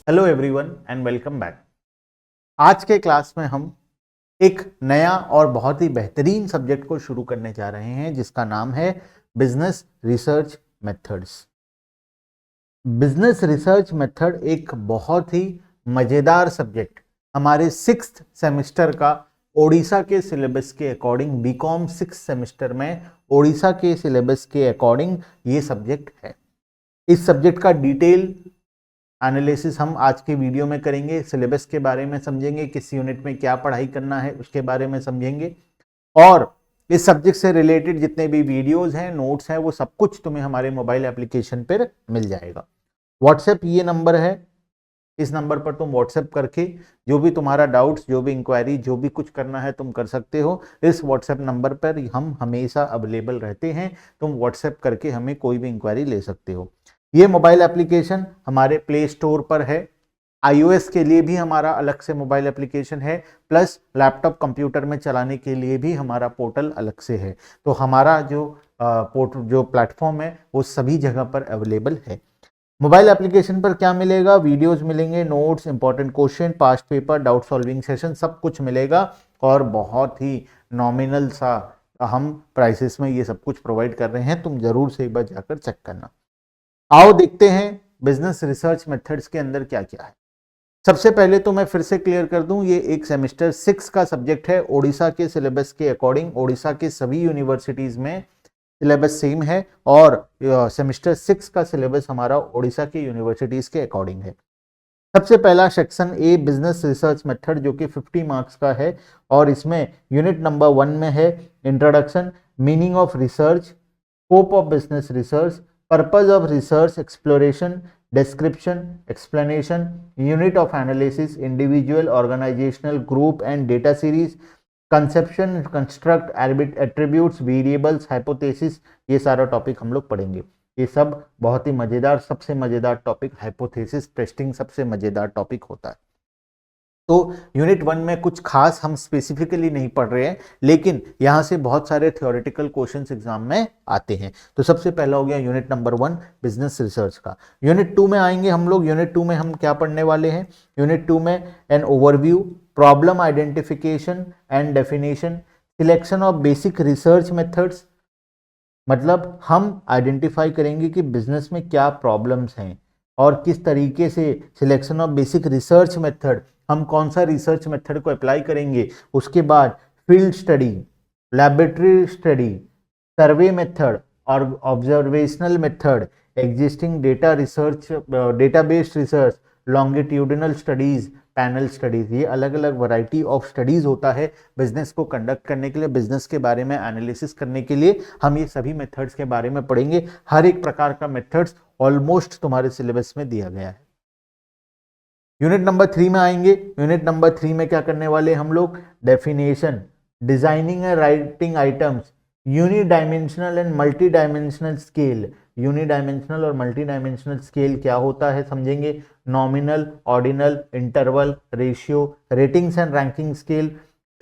Hello everyone and welcome back. आज के class में हम एक नया और बहुत ही बेहतरीन सब्जेक्ट को शुरू करने जा रहे हैं जिसका नाम है business research methods. Business research method एक बहुत ही मजेदार सब्जेक्ट हमारे 6th सेमेस्टर का ओडिशा के सिलेबस के अकॉर्डिंग बीकॉम 6th सेमेस्टर में ओडिशा के सिलेबस के अकॉर्डिंग ये सब्जेक्ट है। इस सब्जेक्ट का डिटेल एनालिसिस हम आज के वीडियो में करेंगे। सिलेबस के बारे में समझेंगे, किस यूनिट में क्या पढ़ाई करना है उसके बारे में समझेंगे, और इस सब्जेक्ट से रिलेटेड जितने भी वीडियोस हैं, नोट्स हैं, वो सब कुछ तुम्हें हमारे मोबाइल एप्लीकेशन पर मिल जाएगा। व्हाट्सएप ये नंबर है, इस नंबर पर तुम व्हाट्सएप करके जो भी तुम्हारा डाउट्स, जो भी इंक्वायरी, जो भी कुछ करना है तुम कर सकते हो। इस व्हाट्सएप नंबर पर हम हमेशा अवेलेबल रहते हैं, तुम व्हाट्सएप करके हमें कोई भी इंक्वायरी ले सकते हो। ये मोबाइल एप्लीकेशन हमारे प्ले स्टोर पर है। iOS के लिए भी हमारा अलग से मोबाइल एप्लीकेशन है, प्लस लैपटॉप कंप्यूटर में चलाने के लिए भी हमारा पोर्टल अलग से है। तो हमारा जो प्लेटफॉर्म है वो सभी जगह पर अवेलेबल है। मोबाइल एप्लीकेशन पर क्या मिलेगा? वीडियोस मिलेंगे, notes, important question, past paper, doubt solving session, सब कुछ मिलेगा और बहुत ही नॉमिनल सा हम प्राइसेस में ये सब कुछ प्रोवाइड कर रहे हैं। तुम जरूर से एक बार जाकर चेक करना। आओ देखते हैं बिजनेस रिसर्च मेथड्स के अंदर क्या क्या है। सबसे पहले तो मैं फिर से क्लियर कर दूं, ये एक सेमेस्टर 6 का सब्जेक्ट है। ओडिशा के सिलेबस के अकॉर्डिंग ओडिशा के सभी यूनिवर्सिटीज में सिलेबस सेम है और सेमेस्टर 6 का सिलेबस हमारा ओडिशा के यूनिवर्सिटीज के अकॉर्डिंग है। सबसे पहला section A business research method, जो कि 50 मार्क्स का है और इसमें यूनिट नंबर 1 में है introduction, meaning of research, scope of business research, purpose of research, exploration, description, explanation, unit of analysis, individual, organizational, group and data series, conception, construct, attributes, variables, hypothesis, ये सारा topic हम लोग पढ़ेंगे। ये सब बहुत ही मजेदार, सबसे मजेदार टॉपिक हाइपोथेसिस टेस्टिंग सबसे मजेदार टॉपिक होता है। तो यूनिट 1 में कुछ खास हम स्पेसिफिकली नहीं पढ़ रहे हैं, लेकिन यहां से बहुत सारे थ्योरेटिकल क्वेश्चंस एग्जाम में आते हैं। तो सबसे पहला हो गया यूनिट नंबर 1 बिजनेस रिसर्च का। यूनिट 2 में आएंगे हम लोग। यूनिट 2 में हम क्या पढ़ने वाले हैं? यूनिट 2 में an overview, problem identification and definition, selection of basic research methods, मतलब हम आइडेंटिफाई करेंगे कि बिजनेस में क्या प्रॉब्लम्स हैं और किस तरीके से selection of basic research method, हम कौन सा रिसर्च मेथड को अप्लाई करेंगे। उसके बाद field study, laboratory study, survey method और observational method, existing data research, database research, longitudinal studies, panel studies, ये अलग अलग वैरायटी ऑफ स्टडीज होता है बिजनेस को कंडक्ट करने के लिए, बिजनेस के बारे में एनालिसिस करने के लिए। हम ये सभी मेथड्स के बारे में पढ़ेंगे। हर एक प्रकार का मेथड्स ऑलमोस्ट तुम्हारे सिलेबस में दिया गया है। यूनिट नंबर 3 में आएंगे। यूनिट नंबर 3 में क्या करने वाले हम लोग? Definition, designing and writing items, unidimensional and multi dimensional scale. Unidimensional और मल्टी डायमेंशनल स्केल क्या होता है समझेंगे। Nominal, ordinal, interval, ratio, ratings and ranking scale,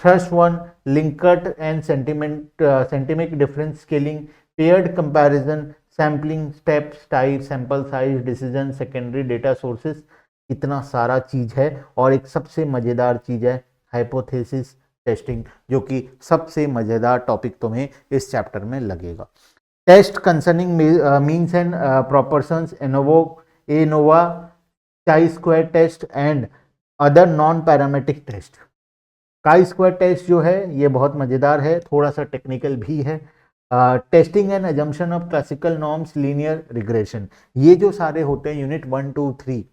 first one, Likert and sentiment difference scaling, paired comparison, sampling, steps, type, sample size, decision, secondary data sources, इतना सारा चीज है। और एक सबसे मजेदार चीज है हाइपोथेसिस टेस्टिंग, जो कि सबसे मजेदार टॉपिक तुम्हें इस चैप्टर में लगेगा। Test concerning means and proportions, ANOVA, chi square test and other non parametric test. Chi square test जो है ये बहुत मजेदार है, थोड़ा सा टेक्निकल भी है। Testing and assumption of classical norms, linear regression, ये जो सारे होते हैं यूनिट 1, 2, 3,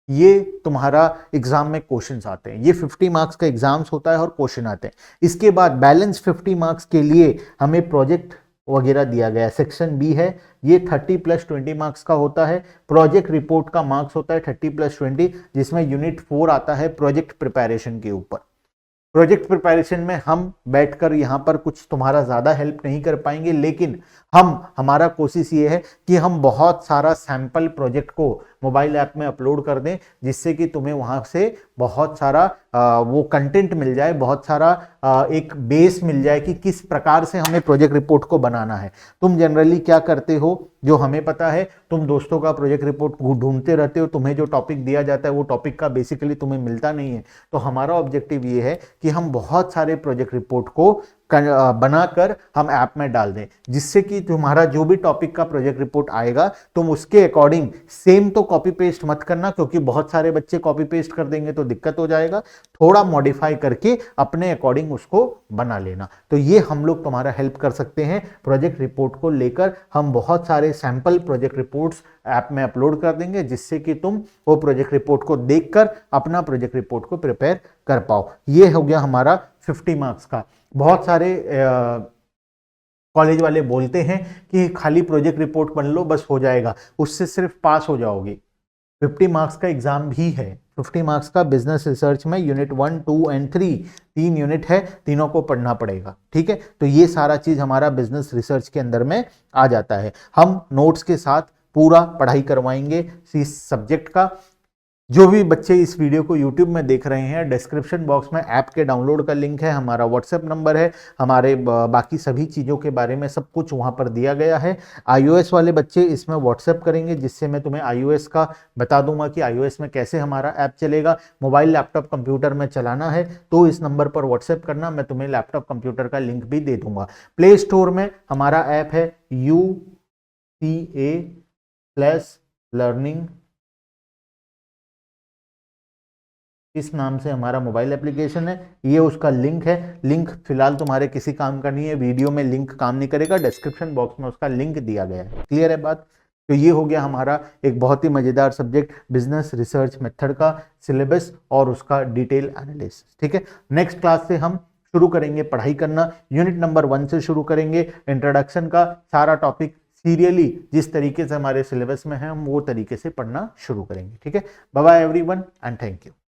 ये तुम्हारा एग्जाम में क्वेश्चंस आते हैं। ये 50 मार्क्स का एग्जाम्स होता है और क्वेश्चन आते हैं। इसके बाद बैलेंस 50 मार्क्स के लिए हमें प्रोजेक्ट वगैरह दिया गया है। सेक्शन बी है, ये 30 + 20 मार्क्स का होता है। प्रोजेक्ट रिपोर्ट का मार्क्स होता है 30 + 20, जिसमें यूनिट 4 आता है प्रोजेक्ट प्रिपरेशन के ऊपर। प्रोजेक्ट प्रिपरेशन में हम बैठकर यहाँ पर कुछ तुम्हारा ज़्यादा हेल्प नहीं कर पाएंगे, लेकिन हमारा कोशिश ये है कि हम बहुत सारा सैंपल प्रोजेक्ट को मोबाइल ऐप में अपलोड कर दें, जिससे कि तुम्हें वहां से बहुत सारा वो कंटेंट मिल जाए, बहुत सारा एक बेस मिल जाए कि किस प्रकार से हमें प्रोजेक्ट रिपोर्ट को बनाना है। तुम जनरली क्या करते हो, जो हमें पता है, तुम दोस्तों का प्रोजेक्ट रिपोर्ट ढूंढते रहते हो, तुम्हें जो टॉपिक दिया जाता है वो टॉपिक का बेसिकली तुम्हें मिलता नहीं है। तो हमारा ऑब्जेक्टिव ये है कि हम बहुत सारे प्रोजेक्ट रिपोर्ट को बनाकर हम ऐप में डाल दें, जिससे कि तुम्हारा जो भी टॉपिक का प्रोजेक्ट रिपोर्ट आएगा तुम उसके अकॉर्डिंग सेम तो कॉपी पेस्ट मत करना, क्योंकि बहुत सारे बच्चे कॉपी पेस्ट कर देंगे तो दिक्कत हो जाएगा। थोड़ा मॉडिफाई करके अपने अकॉर्डिंग उसको बना लेना। तो ये हम लोग तुम्हारा हेल्प कर सकते हैं। प्रोजेक्ट रिपोर्ट को लेकर हम बहुत सारे सैंपल प्रोजेक्ट रिपोर्ट्स ऐप में अपलोड कर देंगे, जिससे कि तुम वो प्रोजेक्ट रिपोर्ट को देखकर अपना प्रोजेक्ट रिपोर्ट को प्रिपेयर कर पाओ। ये हो गया हमारा 50 मार्क्स का। बहुत सारे कॉलेज वाले बोलते हैं कि खाली प्रोजेक्ट रिपोर्ट बन लो बस हो जाएगा, उससे सिर्फ पास हो जाओगे। 50 मार्क्स का एग्जाम भी है। 50 मार्क्स का बिजनेस रिसर्च में यूनिट 1, 2 एंड 3 तीन यूनिट है, तीनों को पढ़ना पड़ेगा। ठीक है, तो ये सारा चीज हमारा बिजनेस रिसर्च के अंदर में आ जाता है। हम नोट्स के साथ पूरा पढ़ाई करवाएंगे इस सब्जेक्ट का। जो भी बच्चे इस वीडियो को YouTube में देख रहे हैं, डिस्क्रिप्शन बॉक्स में ऐप के डाउनलोड का लिंक है, हमारा व्हाट्सएप नंबर है, हमारे बाकी सभी चीज़ों के बारे में सब कुछ वहाँ पर दिया गया है। iOS वाले बच्चे इसमें व्हाट्सएप करेंगे, जिससे मैं तुम्हें iOS का बता दूंगा कि iOS में कैसे हमारा ऐप चलेगा। मोबाइल लैपटॉप कंप्यूटर में चलाना है तो इस नंबर पर व्हाट्सएप करना, मैं तुम्हें लैपटॉप कंप्यूटर का लिंक भी दे दूंगा। प्ले स्टोर में हमारा ऐप है UCA+Learning, इस नाम से हमारा मोबाइल एप्लीकेशन है। ये उसका लिंक है। लिंक फिलहाल तुम्हारे किसी काम का नहीं है, वीडियो में लिंक काम नहीं करेगा, डिस्क्रिप्शन बॉक्स में उसका लिंक दिया गया है। क्लियर है बात? तो ये हो गया हमारा एक बहुत ही मजेदार सब्जेक्ट बिजनेस रिसर्च मेथड का सिलेबस और उसका डिटेल एनालिसिस। ठीक है, नेक्स्ट क्लास से हम शुरू करेंगे पढ़ाई करना। यूनिट नंबर 1 से शुरू करेंगे। इंट्रोडक्शन का सारा टॉपिक सीरियली जिस तरीके से हमारे सिलेबस में है हम वो तरीके से पढ़ना शुरू करेंगे। ठीक है, bye bye everyone and thank you.